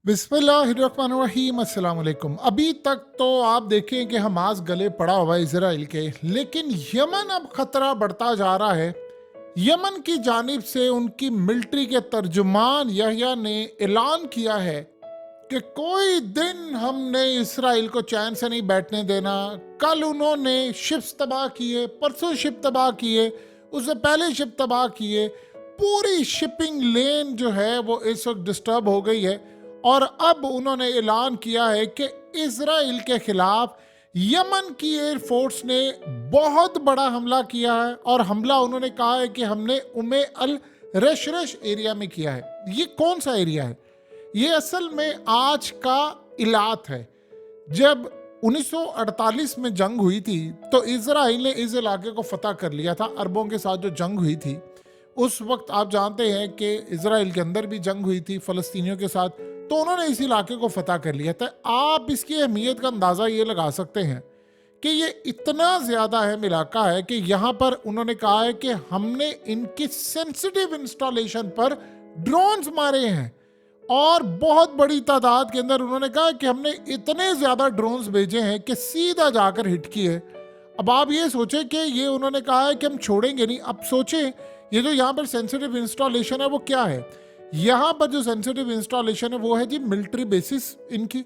बिस्मिल्लाहिर्रहमानिर्रहीम अस्सलाम वालेकुम। अभी तक तो आप देखें कि हमास गले पड़ा हुआ है इसराइल के, लेकिन यमन अब खतरा बढ़ता जा रहा है। यमन की जानिब से उनकी मिलिट्री के तर्जुमान यहया ने ऐलान किया है कि कोई दिन हमने इसराइल को चैन से नहीं बैठने देना। कल उन्होंने शिप्स तबाह किए, परसों शिप तबाह किए, उससे पहले शिप तबाह किए। पूरी शिपिंग लेन जो है वो इस वक्त डिस्टर्ब हो गई है और अब उन्होंने ऐलान किया है कि इसराइल के खिलाफ यमन की एयरफोर्स ने बहुत बड़ा हमला किया है और हमला उन्होंने कहा है कि हमने उमे अल रशरश एरिया में किया है। ये कौन सा एरिया है? ये असल में आज का इलात है। जब 1948 में जंग हुई थी तो इसराइल ने इस इलाके को फतह कर लिया था। अरबों के साथ जो जंग हुई थी उस वक्त आप जानते हैं कि इसराइल के अंदर भी जंग हुई थी फ़लस्तीनियों के साथ, तो उन्होंने इस इलाके को फतह कर लिया था। आप इसकी अहमियत का अंदाज़ा ये लगा सकते हैं कि ये इतना ज़्यादा अहम इलाका है कि यहाँ पर उन्होंने कहा है कि हमने इनकी सेंसिटिव इंस्टॉलेशन पर ड्रोन्स मारे हैं और बहुत बड़ी तादाद के अंदर उन्होंने कहा कि हमने इतने ज़्यादा ड्रोन्स भेजे हैं कि सीधा जाकर हिट किए। अब आप ये सोचें कि ये उन्होंने कहा है कि हम छोड़ेंगे नहीं। अब सोचें ये जो यहाँ पर सेंसिटिव इंस्टॉलेशन है वो क्या है? यहाँ पर जो सेंसिटिव इंस्टॉलेशन है वो है जी मिलिट्री बेसिस, इनकी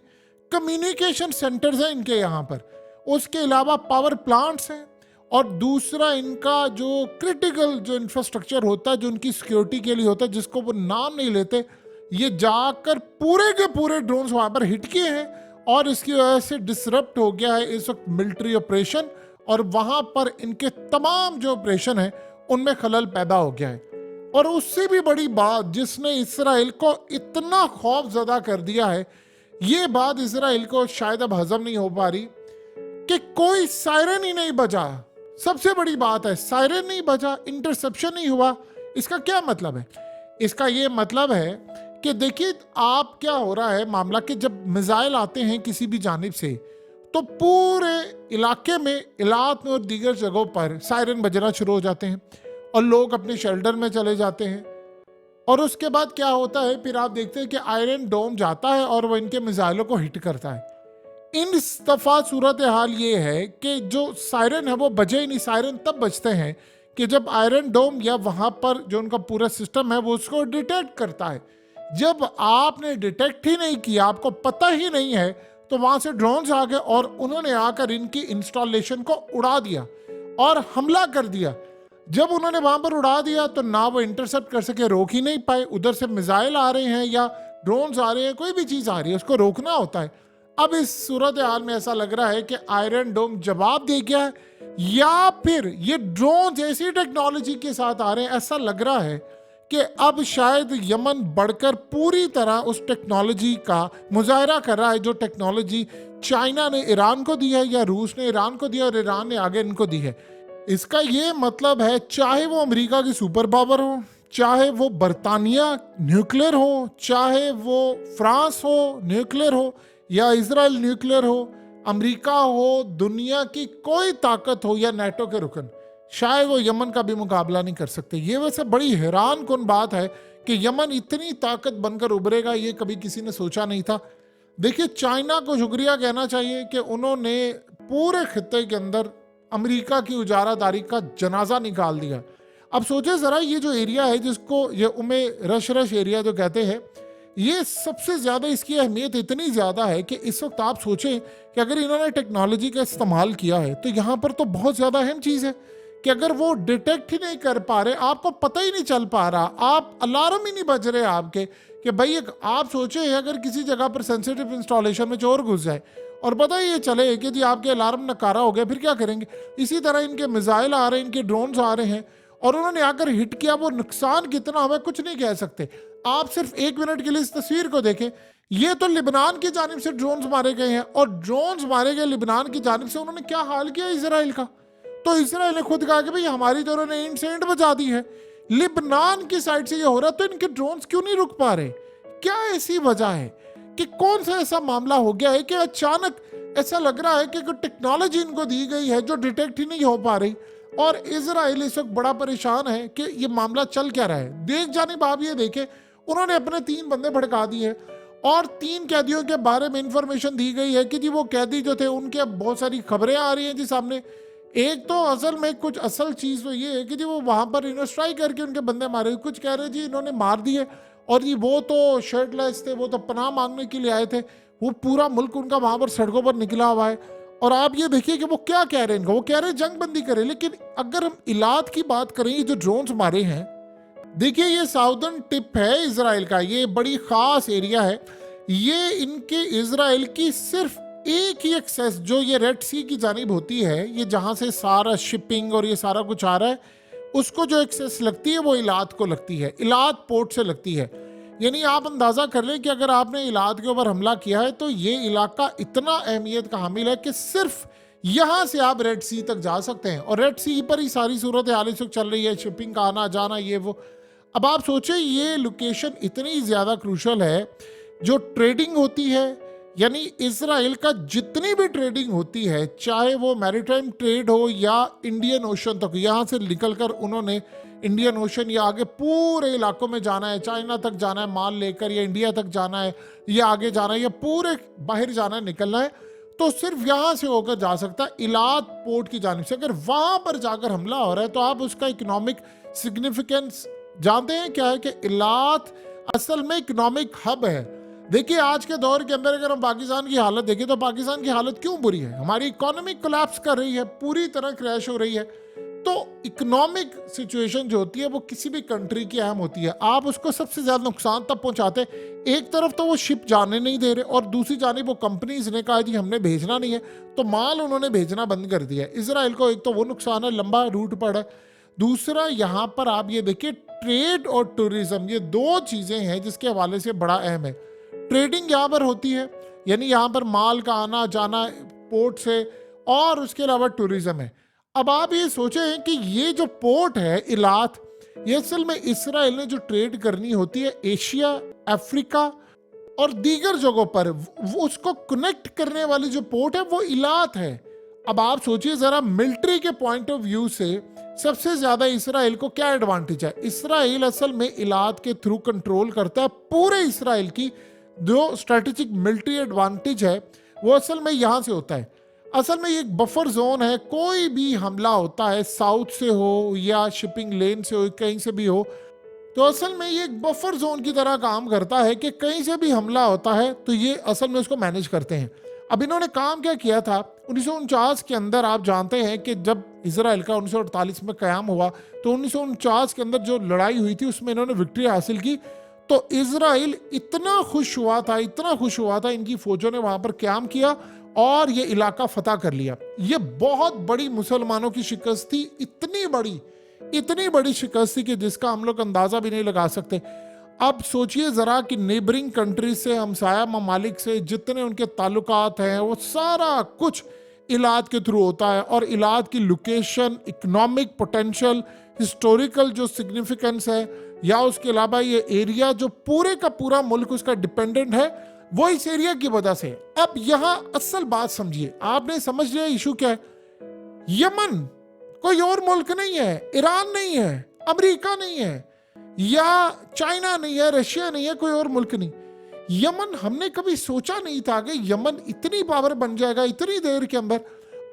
कम्युनिकेशन सेंटर्स हैं इनके यहाँ पर, उसके अलावा पावर प्लांट्स हैं और दूसरा इनका जो क्रिटिकल जो इंफ्रास्ट्रक्चर होता है जो उनकी सिक्योरिटी के लिए होता है जिसको वो नाम नहीं लेते, ये जाकर पूरे के पूरे ड्रोन्स वहाँ पर हिट किए हैं और इसकी वजह से डिसरप्ट हो गया है इस वक्त मिलिट्री ऑपरेशन और वहाँ पर इनके तमाम जो ऑपरेशन है उनमें खलल पैदा हो गया है। और उससे भी बड़ी बात जिसने इसराइल को इतना खौफ ज़दा कर दिया है, ये बात इसराइल को शायद अब हजम नहीं हो पा रही कि कोई सायरन ही नहीं बजा। सबसे बड़ी बात है सायरन नहीं बजा, इंटरसेप्शन नहीं हुआ। इसका क्या मतलब है? इसका ये मतलब है कि देखिए आप क्या हो रहा है मामला कि जब मिसाइल आते हैं किसी भी जानिब से तो पूरे इलाके में, इलाक में और दीगर जगहों पर सायरन बजना शुरू हो जाते हैं और लोग अपने शेल्टर में चले जाते हैं। और उसके बाद क्या होता है, फिर आप देखते हैं कि आयरन डोम जाता है और वह इनके मिसाइलों को हिट करता है। इन दफ़ा सूरत हाल ये है कि जो सायरन है वो बजे ही नहीं। सायरन तब बजते हैं कि जब आयरन डोम या वहाँ पर जो उनका पूरा सिस्टम है वो उसको डिटेक्ट करता है। जब आपने डिटेक्ट ही नहीं किया, आपको पता ही नहीं है, तो वहाँ से ड्रोन्स आ गए और उन्होंने आकर इनकी इंस्टॉलेशन को उड़ा दिया और हमला कर दिया। जब उन्होंने वहाँ पर उड़ा दिया तो ना वो इंटरसेप्ट कर सके, रोक ही नहीं पाए। उधर से मिसाइल आ रहे हैं या ड्रोन्स आ रहे हैं, कोई भी चीज़ आ रही है उसको रोकना होता है। अब इस सूरत हाल में ऐसा लग रहा है कि आयरन डोम जवाब दे गया है या फिर ये ड्रोन्स ऐसी टेक्नोलॉजी के साथ आ रहे हैं, ऐसा लग रहा है कि अब शायद यमन बढ़कर पूरी तरह उस टेक्नोलॉजी का मुजाहरा कर रहा है जो टेक्नोलॉजी चाइना ने ईरान को दी है या रूस ने ईरान को दिया और ईरान ने आगे इनको दी है। इसका ये मतलब है चाहे वो अमेरिका की सुपर पावर हो, चाहे वो बरतानिया न्यूक्लियर हो, चाहे वो फ्रांस हो न्यूक्लियर हो या इसराइल न्यूक्लियर हो, अमेरिका हो, दुनिया की कोई ताकत हो या नेटो के रुकन, शायद वो यमन का भी मुकाबला नहीं कर सकते। ये वैसे बड़ी हैरान कुन बात है कि यमन इतनी ताकत बनकर उभरेगा, ये कभी किसी ने सोचा नहीं था। देखिए चाइना को शुक्रिया कहना चाहिए कि उन्होंने पूरे खित्ते के अंदर अमेरिका की उजारादारी का जनाजा निकाल दिया। अब सोचे ज़रा ये जो एरिया है जिसको ये उमे रश एरिया जो कहते हैं, ये सबसे ज़्यादा इसकी अहमियत इतनी ज़्यादा है कि इस वक्त आप सोचें कि अगर इन्होंने टेक्नोलॉजी का इस्तेमाल किया है तो यहाँ पर तो बहुत ज़्यादा अहम चीज़ है कि अगर वो डिटेक्ट ही नहीं कर पा रहे, आपको पता ही नहीं चल पा रहा, आप अलार्म ही नहीं बज रहे आपके कि भाई आप सोचे अगर किसी जगह पर सेंसिटिव इंस्टॉलेशन में चोर घुस जाए और पता ही ये चले कि जी आपके अलार्म नकारा हो गया, फिर क्या करेंगे? इसी तरह इनके मिसाइल आ रहे हैं, इनके ड्रोन्स आ रहे हैं और उन्होंने आकर हिट किया। वो नुकसान कितना हमें कुछ नहीं कह सकते। आप सिर्फ 1 मिनट के लिए इस तस्वीर को देखें। ये तो लिबनान की जानिब से ड्रोन्स मारे गए हैं और ड्रोन्स मारे गए लिबनान की जानिब से, उन्होंने क्या हाल किया इसराइल का। तो इसराइल ने खुद कहा कि भाई हमारी तो उन्होंने इंसेंट बजा दी है। लिबनान की साइड से ये हो रहा, तो इनके ड्रोन्स क्यों नहीं रुक पा रहे? क्या ऐसी वजह है कि कौन सा ऐसा मामला हो गया है कि अचानक ऐसा लग रहा है कि टेक्नोलॉजी इनको दी गई है जो डिटेक्ट ही नहीं हो पा रही और इसराइल इस वक्त बड़ा परेशान है कि ये मामला चल क्या रहा है। देख जानिब आप ये देखें, उन्होंने अपने 3 बंदे भड़का दिए और 3 कैदियों के बारे में इंफॉर्मेशन दी गई है कि जी वो कैदी जो थे उनके अब बहुत सारी खबरें आ रही हैं जी सामने। एक तो असल में कुछ असल चीज़ तो ये है कि जी वो वहाँ पर स्ट्राइक करके उनके बंदे मारे, कुछ कह रहे जी इन्होंने मार दिए, और जी वो तो शर्टलेस थे, वो तो पनाह मांगने के लिए आए थे। वो पूरा मुल्क उनका वहाँ पर सड़कों पर निकला हुआ है। और आप ये देखिए कि वो क्या कह रहे हैं, इनको वो कह रहे हैं जंग बंदी करें। लेकिन अगर हम इलाद की बात करें, ये जो ड्रोन्स मारे हैं, देखिए ये साउदर्न टिप है इसराइल का, ये बड़ी खास एरिया है। ये इनके इसराइल की सिर्फ एक ही एक्सेस जो ये रेड सी की जानिब होती है, ये जहां से सारा शिपिंग और ये सारा कुछ आ रहा है, उसको जो एक्सेस लगती है वो इलाद को लगती है, इलाद पोर्ट से लगती है। यानी आप अंदाजा कर लें कि अगर आपने इलाद के ऊपर हमला किया है तो ये इलाका इतना अहमियत का हामिल है कि सिर्फ यहां से आप रेड सी तक जा सकते हैं, और रेड सी पर ही सारी सूरत हाल इस वक्त चल रही है, शिपिंग का आना जाना ये वो। अब आप सोचें ये लोकेशन इतनी ज़्यादा क्रूशल है, जो ट्रेडिंग होती है, यानी इसराइल का जितनी भी ट्रेडिंग होती है, चाहे वो मैरीटाइम ट्रेड हो या इंडियन ओशन तक, यहाँ से निकलकर उन्होंने इंडियन ओशन या आगे पूरे इलाकों में जाना है, चाइना तक जाना है माल लेकर, या इंडिया तक जाना है, या आगे जाना है, या पूरे बाहर जाना है, निकलना है, तो सिर्फ यहाँ से होकर जा सकता है इलाद पोर्ट की जानिब से। अगर वहाँ पर जाकर हमला हो रहा है तो आप उसका इकोनॉमिक सिग्निफिकेंस जानते हैं क्या है, कि इलाद असल में इकोनॉमिक हब है। देखिए आज के दौर के अंदर अगर हम पाकिस्तान की हालत देखें तो पाकिस्तान की हालत क्यों बुरी है, हमारी इकोनॉमी कोलैप्स कर रही है, पूरी तरह क्रैश हो रही है। तो इकोनॉमिक सिचुएशन जो होती है वो किसी भी कंट्री की अहम होती है। आप उसको सबसे ज्यादा नुकसान तब पहुंचाते हैं, एक तरफ तो वो शिप जाने नहीं दे रहे, और दूसरी जानिब वो कंपनीज ने कहा जी हमने भेजना नहीं है, तो माल उन्होंने भेजना बंद कर दिया। इसराइल को एक तो वो नुकसान है, लंबा रूट पड़ा है। दूसरा यहाँ पर आप ये देखिए ट्रेड और टूरिज्म, ये दो चीजें हैं जिसके हवाले से बड़ा अहम है। ट्रेडिंग यहाँ पर होती है, यानी यहाँ पर माल का आना जाना पोर्ट से, और उसके अलावा टूरिज्म है। अब आप ये सोचें कि ये जो पोर्ट है इलात, ये असल में इसराइल ने जो ट्रेड करनी होती है एशिया, अफ्रीका और दीगर जगहों पर, वो उसको कनेक्ट करने वाली जो पोर्ट है वो इलात है। अब आप सोचिए जरा मिलिट्री के पॉइंट ऑफ व्यू से सबसे ज्यादा इसराइल को क्या एडवांटेज है। इसराइल असल में इलाद के थ्रू कंट्रोल करता है पूरे इसराइल की, जो स्ट्रेटेजिक मिलिट्री एडवांटेज है वो असल में यहां से होता है। असल में ये एक बफर जोन है, कोई भी हमला होता है साउथ से हो या शिपिंग लेन से हो, कहीं से भी हो, तो असल में ये एक बफर जोन की तरह काम करता है कि कहीं से भी हमला होता है तो ये असल में उसको मैनेज करते हैं। अब इन्होंने काम क्या किया था 1949 के अंदर, आप जानते हैं कि जब इसराइल का 1948 में क़याम हुआ तो 1949 के अंदर जो लड़ाई हुई थी उसमें इन्होंने विक्ट्री हासिल की। तो इसराइल इतना खुश हुआ था, इतना खुश हुआ था, इनकी फौजों ने वहां पर क़याम किया और ये इलाका फतह कर लिया। ये बहुत बड़ी मुसलमानों की शिकस्त थी, इतनी बड़ी शिकस्त थी कि जिसका हम लोग अंदाजा भी नहीं लगा सकते। अब सोचिए जरा कि नेबरिंग कंट्री से, हमसाया ममालिक से जितने उनके ताल्लुकात हैं वो सारा कुछ इलाद के थ्रू होता है, और इलाद की लोकेशन, इकोनॉमिक पोटेंशियल, हिस्टोरिकल जो सिग्निफिकेंस है, या उसके अलावा ये एरिया जो पूरे का पूरा मुल्क उसका डिपेंडेंट है, वो इस एरिया की वजह से। अब यहां असल बात समझिए, आपने समझ लिया इशू क्या है। यमन कोई और मुल्क नहीं है, ईरान नहीं है, अमेरिका नहीं है, या चाइना नहीं है, रशिया नहीं है, कोई और मुल्क नहीं। यमन, हमने कभी सोचा नहीं था कि यमन इतनी पावर बन जाएगा इतनी देर के अंदर।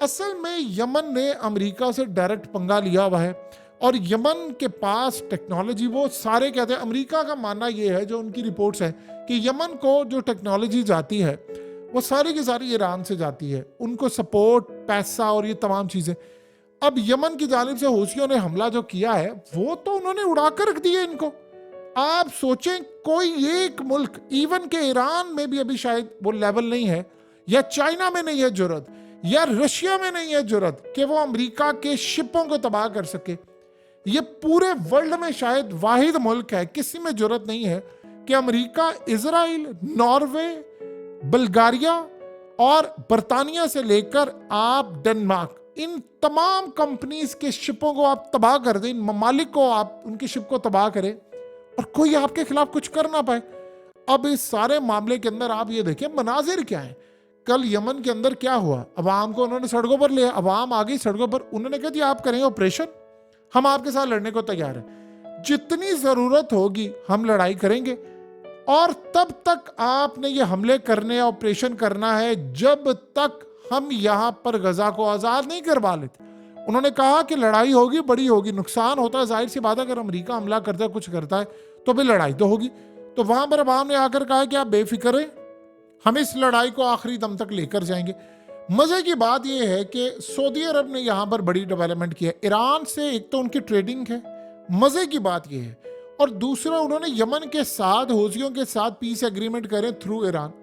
असल में यमन ने अमेरिका से डायरेक्ट पंगा लिया हुआ है, और यमन के पास टेक्नोलॉजी, वो सारे कहते हैं, अमेरिका का मानना ये है, जो उनकी रिपोर्ट्स हैं, कि यमन को जो टेक्नोलॉजी जाती है वो सारी की सारी ईरान से जाती है, उनको सपोर्ट, पैसा और ये तमाम चीज़ें। अब यमन की जानिब से हूसियों ने हमला जो किया है वो तो उन्होंने उड़ा कर रख दिया इनको। आप सोचें कोई एक मुल्क, इवन के ईरान में भी अभी शायद वो लेवल नहीं है, या चाइना में नहीं है जुर्रत, या रशिया में नहीं है जुर्रत कि वो अमेरिका के शिपों को तबाह कर सके। ये पूरे वर्ल्ड में शायद वाहिद मुल्क है, किसी में जुर्रत नहीं है कि अमेरिका, इजराइल, नॉर्वे, बुल्गारिया और बर्तानिया से लेकर आप डेनमार्क, इन तमाम कंपनीज के शिपों को आप तबाह कर दें, इन ममालिक को आप उनकी शिप को तबाह करें और कोई आपके खिलाफ कुछ कर ना पाए। अब इस सारे मामले के अंदर आप ये देखें मनाजिर क्या है। कल यमन के अंदर क्या हुआ, अवाम को उन्होंने सड़कों पर लिया, अवाम आ गई सड़कों पर, उन्होंने कहा जी आप करेंगे ऑपरेशन, हम आपके साथ लड़ने को तैयार हैं, जितनी जरूरत होगी हम लड़ाई करेंगे। और तब तक आपने ये हमले करने ऑपरेशन करना है जब तक हम यहां पर गजा को आजाद नहीं करवा लेते। उन्होंने कहा कि लड़ाई होगी, बड़ी होगी, नुकसान होता है, जाहिर सी बात है, अगर अमेरिका हमला करता है, कुछ करता है तो फिर लड़ाई तो होगी। तो वहां पर अवाम ने आकर कहा कि आप बेफिक्र हैं, हम इस लड़ाई को आखिरी दम तक लेकर जाएंगे। मजे की बात यह है कि सऊदी अरब ने यहां पर बड़ी डेवलपमेंट की है। ईरान से एक तो उनकी ट्रेडिंग है, मजे की बात यह है, और दूसरा उन्होंने यमन के साथ, हूथियों के साथ पीस एग्रीमेंट करे थ्रू ईरान।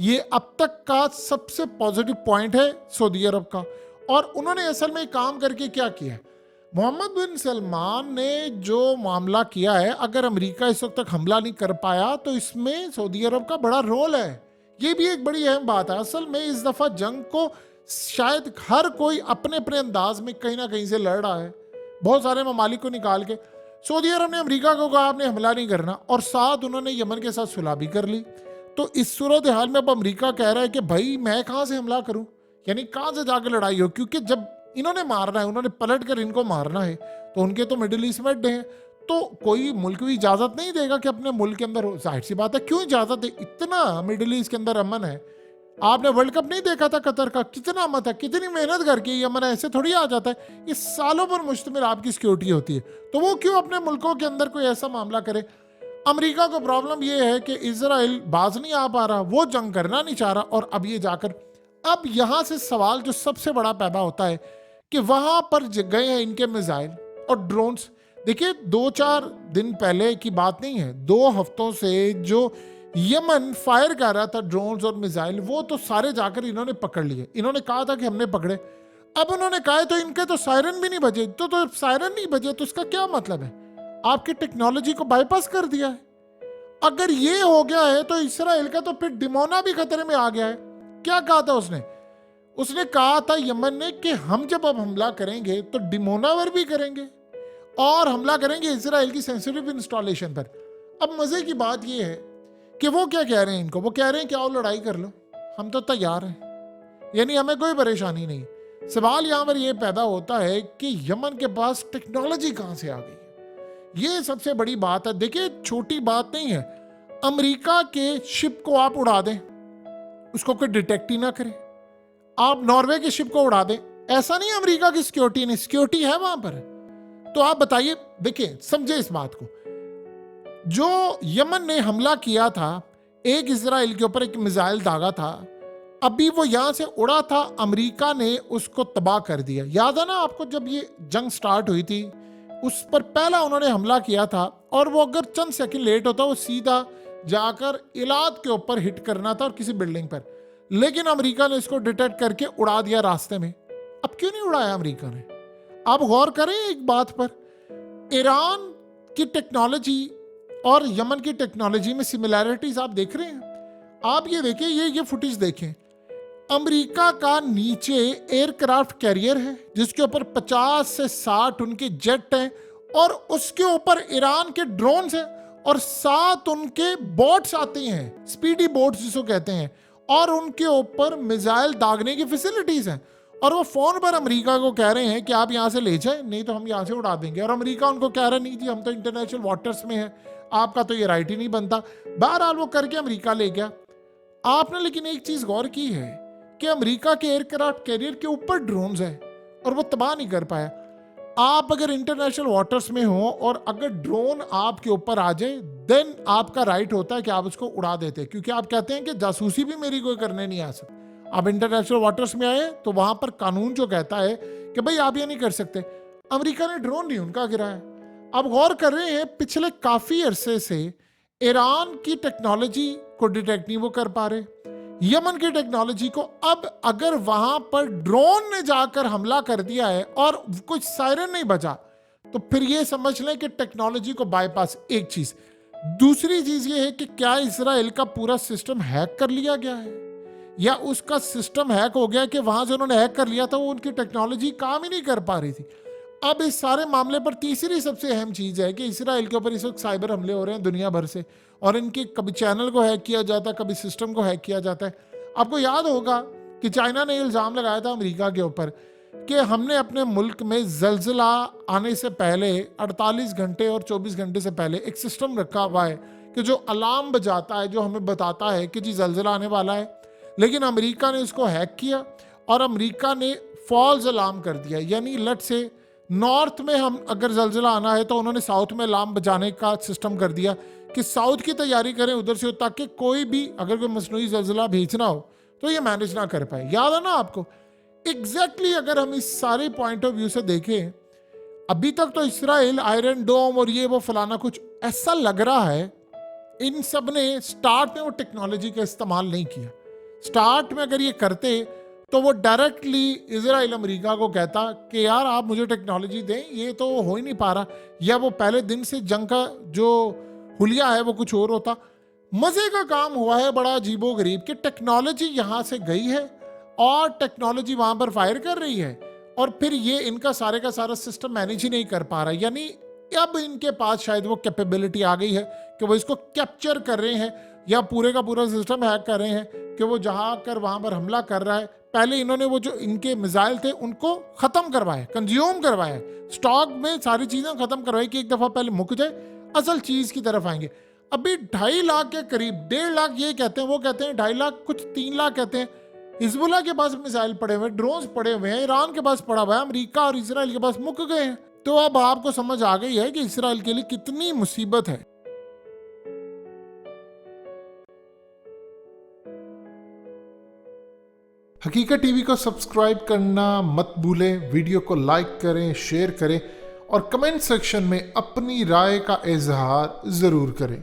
ये अब तक का सबसे पॉजिटिव पॉइंट है सऊदी अरब का। और उन्होंने असल में काम करके क्या किया है, मोहम्मद बिन सलमान ने जो मामला किया है, अगर अमेरिका इस वक्त तक हमला नहीं कर पाया तो इसमें सऊदी अरब का बड़ा रोल है। ये भी एक बड़ी अहम बात है। असल में इस दफा जंग को शायद हर कोई अपने अपने अंदाज में कहीं ना कहीं से लड़ रहा है, बहुत सारे ममालिक को निकाल के। सऊदी अरब ने अमेरिका को कहा आपने हमला नहीं करना, और साथ उन्होंने यमन के साथ सुलह भी कर ली। तो इस सूरत हाल में अब अमेरिका कह रहा है कि भाई मैं कहां से हमला करूं, यानी कहां से जाकर लड़ाई हो, क्योंकि जब इन्होंने मारना है, उन्होंने पलट कर इनको मारना है, तो उनके तो मिडिल ईस्ट में अड्डे हैं, तो कोई मुल्क भी इजाजत नहीं देगा कि अपने मुल्क के अंदर, जाहिर सी बात है, क्यों इजाजत दे, इतना मिडिल ईस्ट के अंदर अमन है। आपने वर्ल्ड कप नहीं देखा था कतर का, कितना अमन था, कितनी मेहनत करके ये अमन ऐसे थोड़ी आ जाता है, ये सालों पर मुश्तमिल आपकी सिक्योरिटी होती है, तो वो क्यों अपने मुल्कों के अंदर कोई ऐसा मामला करे। अमेरिका को प्रॉब्लम ये है कि इजराइल बाज नहीं आ पा रहा, वो जंग करना नहीं चाह रहा, और अब ये जाकर, अब यहां से सवाल जो सबसे बड़ा पैदा होता है कि वहां पर गए हैं इनके मिसाइल और ड्रोन्स। देखिए 2-4 दिन पहले की बात नहीं है, 2 हफ्तों से जो यमन फायर कर रहा था ड्रोन्स और मिसाइल, वो तो सारे जाकर इन्होंने पकड़ लिए। इन्होंने कहा था कि हमने पकड़े, अब उन्होंने कहा तो इनके तो सायरन भी नहीं बजे, तो सायरन नहीं बजे तो इसका क्या मतलब है, आपकी टेक्नोलॉजी को बाईपास कर दिया है। अगर ये हो गया है तो इसराइल का तो फिर डिमोना भी खतरे में आ गया है। क्या कहा था उसने कहा था यमन ने कि हम जब अब हमला करेंगे तो डिमोना पर भी करेंगे और हमला करेंगे इसराइल की सेंसिटिव इंस्टॉलेशन पर। अब मजे की बात यह है कि वो क्या कह रहे हैं इनको, वो कह रहे हैं कि आओ लड़ाई कर लो, हम तो तैयार हैं, यानी हमें कोई परेशानी नहीं। सवाल यहां पर यह पैदा होता है कि यमन के पास टेक्नोलॉजी कहां से आ गई है, ये सबसे बड़ी बात है। देखिए छोटी बात नहीं है, अमेरिका के शिप को आप उड़ा दें, उसको कोई डिटेक्ट ही ना करे, आप नॉर्वे की शिप को उड़ा दें, ऐसा नहीं अमेरिका की सिक्योरिटी नहीं, सिक्योरिटी है वहां पर। तो आप बताइए, देखिए समझे इस बात को, जो यमन ने हमला किया था, एक इजराइल के ऊपर एक मिसाइल दागा था, अभी वो यहां से उड़ा था, अमेरिका ने उसको तबाह कर दिया। याद है ना आपको, जब ये जंग स्टार्ट हुई थी उस पर पहला उन्होंने हमला किया था, और वो अगर चंद सेकंड लेट होता वो सीधा जाकर इलाद के ऊपर हिट करना था और किसी बिल्डिंग पर, लेकिन अमेरिका ने इसको डिटेक्ट करके उड़ा दिया रास्ते में। अब क्यों नहीं उड़ाया अमेरिका ने? आप गौर करें एक बात पर, ईरान की टेक्नोलॉजी और यमन की टेक्नोलॉजी में सिमिलैरिटीज आप देख रहे हैं। आप ये देखें, ये फुटेज देखें, अमेरिका का नीचे एयरक्राफ्ट कैरियर है जिसके ऊपर 50 से 60 उनके जेट हैं, और उसके ऊपर ईरान के ड्रोन्स हैं, और साथ उनके बोट्स आते हैं, स्पीडी बोट्स जिसको कहते हैं, और उनके ऊपर मिसाइल दागने की फैसिलिटीज हैं। और वो फोन पर अमेरिका को कह रहे हैं कि आप यहां से ले जाएं, नहीं तो हम यहां से उड़ा देंगे। और अमेरिका उनको कह रहा है नहीं जी, हम तो इंटरनेशनल वाटर्स में हैं, आपका तो ये राइट ही नहीं बनता। बहरहाल वो करके अमेरिका ले गया। आपने लेकिन एक चीज गौर की है कि अमेरिका के एयरक्राफ्ट कैरियर के ऊपर ड्रोन्स है और वो तबाह नहीं कर पाया। आप अगर इंटरनेशनल वाटर्स में हो और अगर ड्रोन आपके ऊपर आ जाए, देन आपका राइट होता है कि आप उसको उड़ा देते, क्योंकि आप कहते हैं कि जासूसी भी मेरी कोई करने नहीं आ सकती। आप इंटरनेशनल वाटर्स में आए तो वहां पर कानून जो कहता है कि भाई आप ये नहीं कर सकते। अमेरिका ने ड्रोन नहीं उनका गिराया। अब गौर कर रहे हैं, पिछले काफी अरसे से ईरान की टेक्नोलॉजी को डिटेक्ट नहीं वो कर पा रहे, यमन की टेक्नोलॉजी को। अब अगर वहां पर ड्रोन ने जाकर हमला कर दिया है और कुछ सायरन नहीं बचा, तो फिर ये समझ लें कि टेक्नोलॉजी को बाईपास, एक चीज। दूसरी चीज ये है कि क्या इजराइल का पूरा सिस्टम हैक कर लिया गया है, या उसका सिस्टम हैक हो गया कि वहां से उन्होंने हैक कर लिया था, वो उनकी टेक्नोलॉजी काम ही नहीं कर पा रही थी। अब इस सारे मामले पर तीसरी सबसे अहम चीज है कि इजराइल के ऊपर इस वक्त साइबर हमले हो रहे हैं दुनिया भर से, और इनके कभी चैनल को हैक किया जाता है, कभी सिस्टम को हैक किया जाता है। आपको याद होगा कि चाइना ने इल्जाम लगाया था अमेरिका के ऊपर कि हमने अपने मुल्क में जलजिला आने से पहले 48 घंटे और 24 घंटे से पहले एक सिस्टम रखा हुआ है कि जो अलार्म बजाता है, जो हमें बताता है कि जी जल्जला आने वाला है, लेकिन अमेरिका ने इसको हैक किया और अमेरिका ने फॉल्स अलार्म कर दिया। यानी लेट से नॉर्थ में हम अगर जल्जला आना है तो उन्होंने साउथ में अलार्म बजाने का सिस्टम कर दिया कि साउथ की तैयारी करें उधर से, ताकि कोई भी अगर कोई मसनूई जल्जला भेजना हो तो ये मैनेज ना कर पाए। याद है ना आपको? एग्जैक्टली अगर हम इस सारे पॉइंट ऑफ व्यू से देखें, अभी तक तो इसराइल आयरन डोम और ये वो फलाना कुछ ऐसा लग रहा है, इन सब ने स्टार्ट में वो टेक्नोलॉजी का इस्तेमाल नहीं किया। स्टार्ट में अगर ये करते तो वो डायरेक्टली इजराइल अमेरिका को कहता कि यार आप मुझे टेक्नोलॉजी दें, ये तो हो ही नहीं पा रहा, या वो पहले दिन से जंग का जो हुलिया है वो कुछ और होता। मजे का काम हुआ है बड़ा अजीबो गरीब कि टेक्नोलॉजी यहाँ से गई है और टेक्नोलॉजी वहां पर फायर कर रही है, और फिर ये इनका सारे का सारा सिस्टम मैनेज ही नहीं कर पा रहा। यानी अब इनके पास शायद वो कैपेबिलिटी आ गई है कि वो इसको कैप्चर कर रहे हैं या पूरे का पूरा सिस्टम हैक कर रहे हैं कि वो जहां कर वहां पर हमला कर रहा है। पहले इन्होंने वो जो इनके मिसाइल थे उनको खत्म करवाया, कंज्यूम करवाया, स्टॉक में सारी चीजें खत्म करवाई कि एक दफा पहले मुक जाए, असल चीज की तरफ आएंगे। अभी 2.5 लाख के करीब, 1.5 लाख ये कहते हैं, वो कहते हैं 2.5 लाख, कुछ 3 लाख कहते हैं। हिजबुल्लाह के पास मिसाइल पड़े हुए हैं, ड्रोन्स पड़े हुए हैं, ईरान के पास पड़ा हुआ है, अमेरिका और इसराइल के पास मुक गए हैं। तो अब आपको समझ आ गई है कि इसराइल के लिए कितनी मुसीबत है। हकीकत टीवी को सब्सक्राइब करना मत भूलें, वीडियो को लाइक करें, शेयर करें और कमेंट सेक्शन में अपनी राय का इजहार जरूर करें।